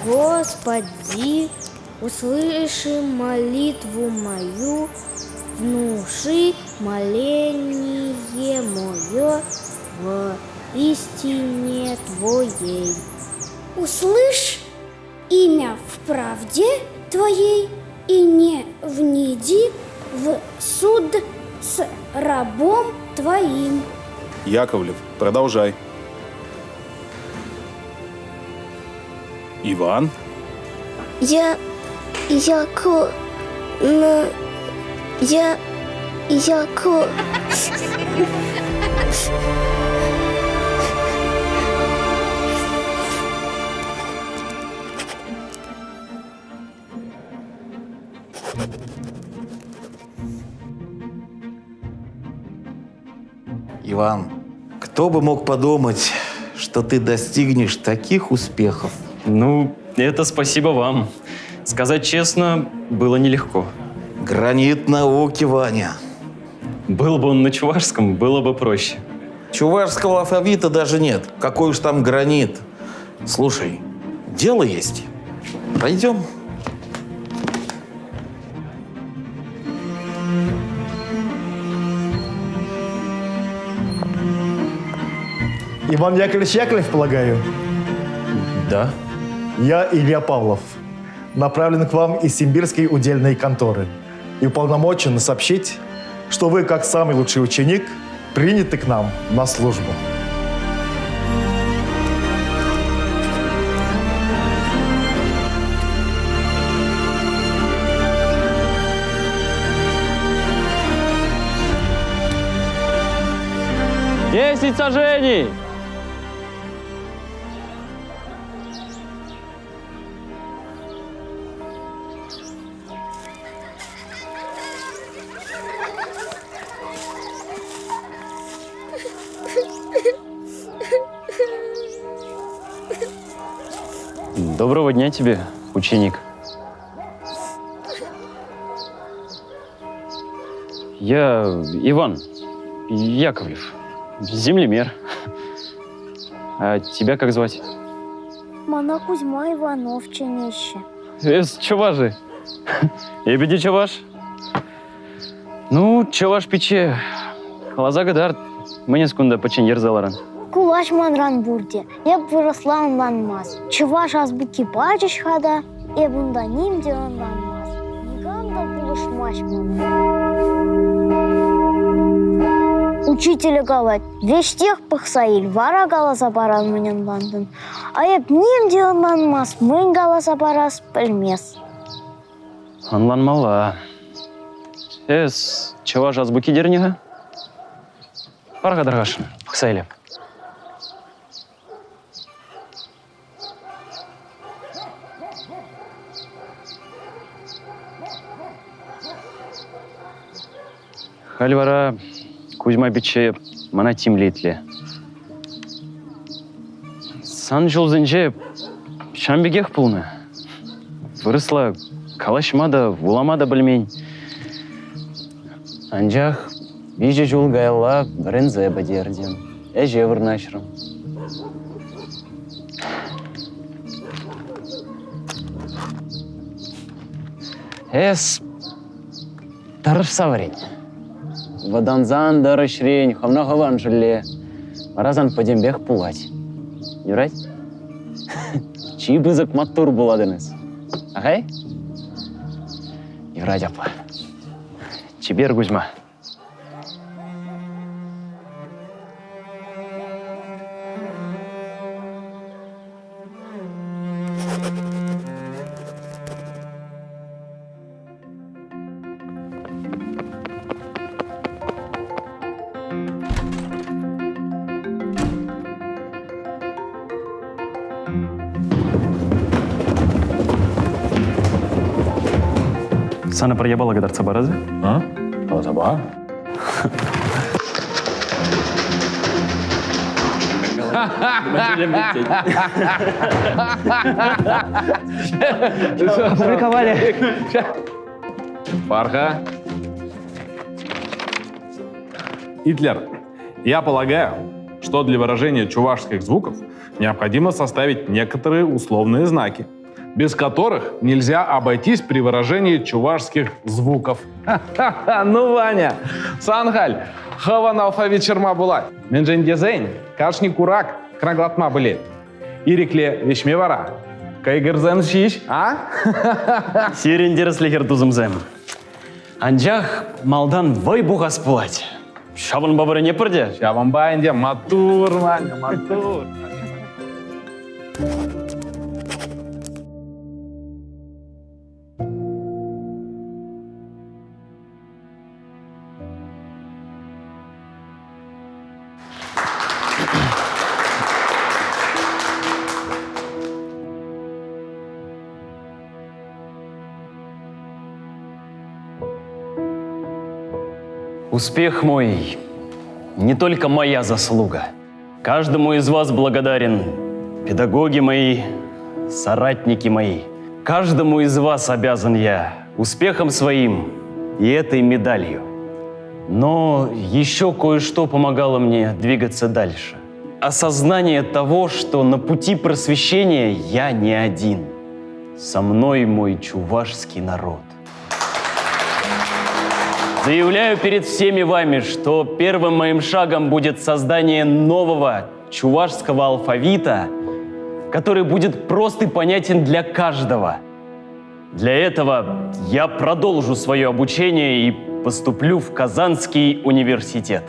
Господи, услыши молитву мою, внуши моление мое в истине Твоей. Услышь имя в правде Твоей и не внеди в суд с рабом Твоим. Яковлев, продолжай. Иван? Иван, кто бы мог подумать, что ты достигнешь таких успехов? Ну, это спасибо вам. Сказать честно, было нелегко. Гранит науки, Ваня. Был бы он на чувашском, было бы проще. Чувашского алфавита даже нет. Какой уж там гранит. Слушай, дело есть. Пойдем. Иван Яковлевич Яковлев, полагаю? Да? Я Илья Павлов, направлен к вам из Симбирской удельной конторы и уполномочен сообщить, что вы, как самый лучший ученик, приняты к нам на службу. Десять сажений! Доброго дня тебе, ученик. Я Иван Яковлев, землемер. А тебя как звать? Мана Кузьма Иванов Ченище. Из Чуваши. Ебеди Чуваш. Ну, Чуваш пече. Халаза гадар. Мне скунда починьер заларан. Кулаш манран бурде. Я выросла онланмаз. Чуваш азбуки бачиш хада. И бунда нимде онланмаз. Ниганда булышмаш Учителя галат. Весь тех пахсаиль. Вара галаса баран манен бандын. А я нимде онланмаз. Мын галаса барас пельмес. Анлан мала. Чуваш азбуки дернига? Парга даргашын. Пахсайле. Хальвара Кузьма пече мана тимлетле. Сан жылзынже шамбегех пулны. Вырысла калашма да, вулама да білмейн. Анжах бейже жол гайла бірінзе бадерден. Әже вырнашырым. Тарыш саварень. Ваданзан дарышрень, хамнахаван жиле. Маразан падембех пулать. Не рать? Чий бызык маттур буладыныз? Агай? Юрать апа. Чибер Кузьма. Sana приебала гадар цабаразы? А? Цаба? Опубликовали. Парха. Гитлер, я полагаю, что для выражения чувашских звуков необходимо составить некоторые условные знаки. без которых нельзя обойтись при выражении чувашских звуков. Ха-ха-ха, ну, Ваня, Санхаль, хаван алфавит черма була. Менжендезень, кашни курак, краглатма были. Ирикле вещмевара. Кайгерзен шиш, а? Сирендер слихертузымзем. Анжах малдан вай буғас бұлад. Шабын бабыры не пірде? Шабан байынде матур, Ваня, матур. Успех мой не только моя заслуга. Каждому из вас благодарен. Педагоги мои, соратники мои. Каждому из вас обязан я успехом своим и этой медалью. Но еще кое-что помогало мне двигаться дальше. Осознание того, что на пути просвещения я не один. Со мной мой чувашский народ. Заявляю перед всеми вами, что первым моим шагом будет создание нового чувашского алфавита, который будет прост и понятен для каждого. Для этого я продолжу свое обучение и поступлю в Казанский университет.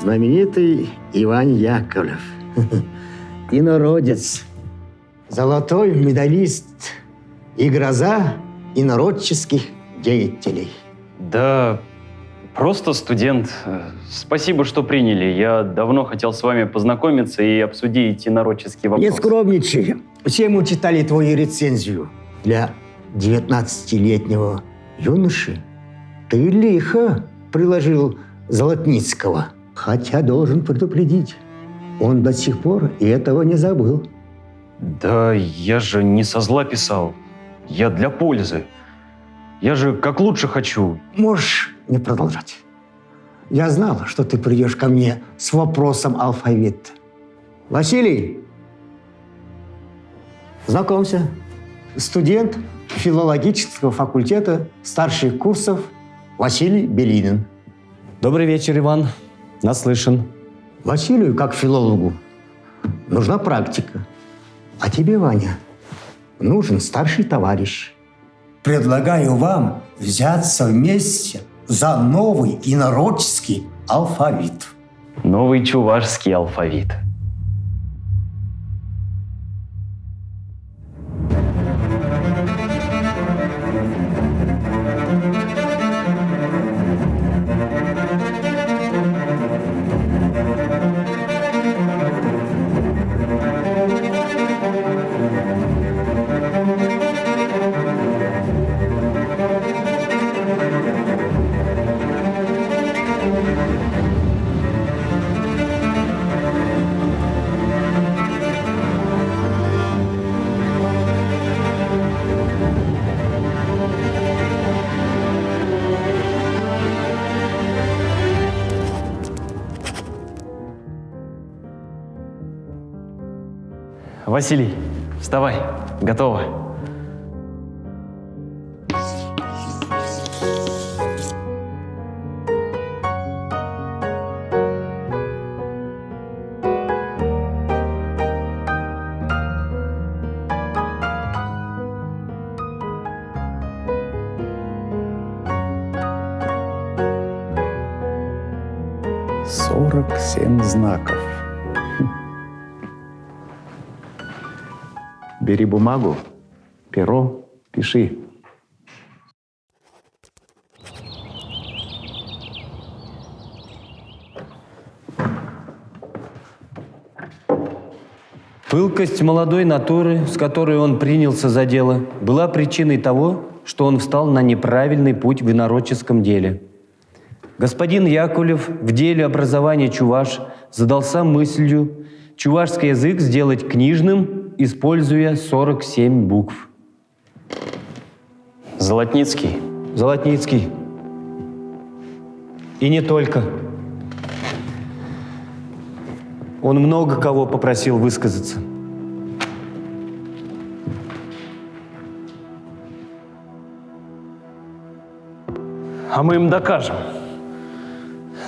Знаменитый Иван Яковлев, инородец, золотой медалист и гроза инородческих деятелей. Да, просто студент. Спасибо, что приняли. Я давно хотел с вами познакомиться и обсудить инородческий вопрос. Не скромничай. Все мы читали твою рецензию. Для 19-летнего юноши ты лихо приложил Золотницкого. Хотя должен предупредить, он до сих пор и этого не забыл. Да я же не со зла писал. Я для пользы. Я же как лучше хочу. Можешь не продолжать. Я знал, что ты придешь ко мне с вопросом алфавита. Василий, знакомься. Студент филологического факультета старших курсов Василий Белинин. Добрый вечер, Иван. Наслышан. Василию, как филологу, нужна практика. А тебе, Ваня, нужен старший товарищ. Предлагаю вам взяться вместе за новый инородческий алфавит. Новый чувашский алфавит. Василий, вставай. Готово. «47 знаков. Бери бумагу, перо, пиши. Пылкость молодой натуры, с которой он принялся за дело, была причиной того, что он встал на неправильный путь в инородческом деле. Господин Яковлев в деле образования чуваш задался мыслью чувашский язык сделать книжным, используя 47 букв. Золотницкий. Золотницкий. И не только. Он много кого попросил высказаться. А мы им докажем.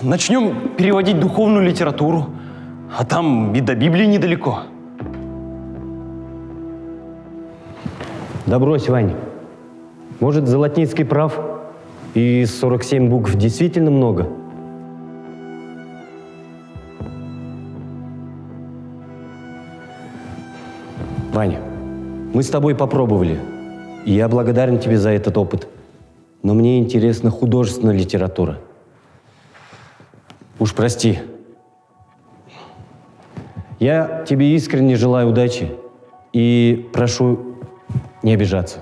Начнем переводить духовную литературу, а там и до Библии недалеко. Да брось, Вань. Может, Золотницкий прав, и 47 букв действительно много? Ваня, мы с тобой попробовали, и я благодарен тебе за этот опыт. Но мне интересна художественная литература. Уж прости. Я тебе искренне желаю удачи и прошу не обижаться.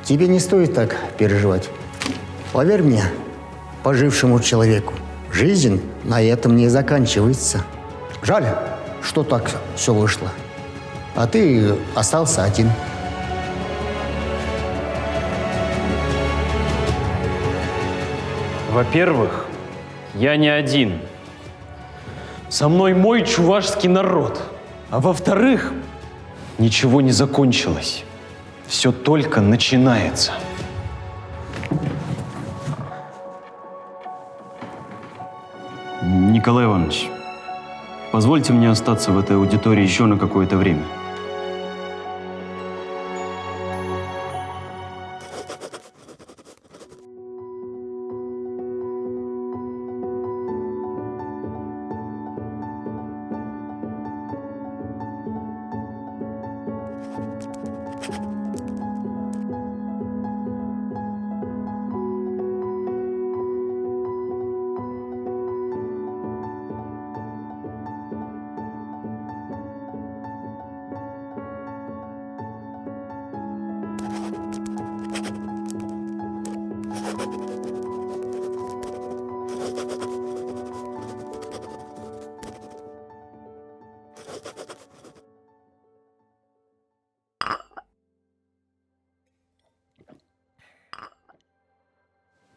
Тебе не стоит так переживать. Поверь мне, пожившему человеку, жизнь на этом не заканчивается. Жаль, что так все вышло. А ты остался один. Во-первых, я не один. Со мной мой чувашский народ. А во-вторых, ничего не закончилось. Все только начинается. Николай Иванович, позвольте мне остаться в этой аудитории еще на какое-то время.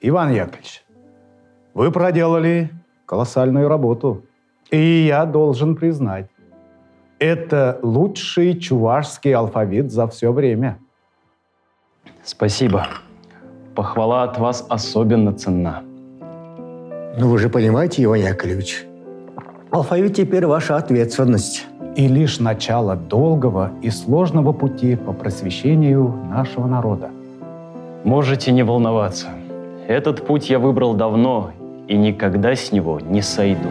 Иван Яковлевич, вы проделали колоссальную работу. И я должен признать, это лучший чувашский алфавит за все время. Спасибо. Похвала от вас особенно ценна. Ну вы же понимаете, Иван Яковлевич, алфавит теперь ваша ответственность. И лишь начало долгого и сложного пути по просвещению нашего народа. Можете не волноваться. Этот путь я выбрал давно и никогда с него не сойду.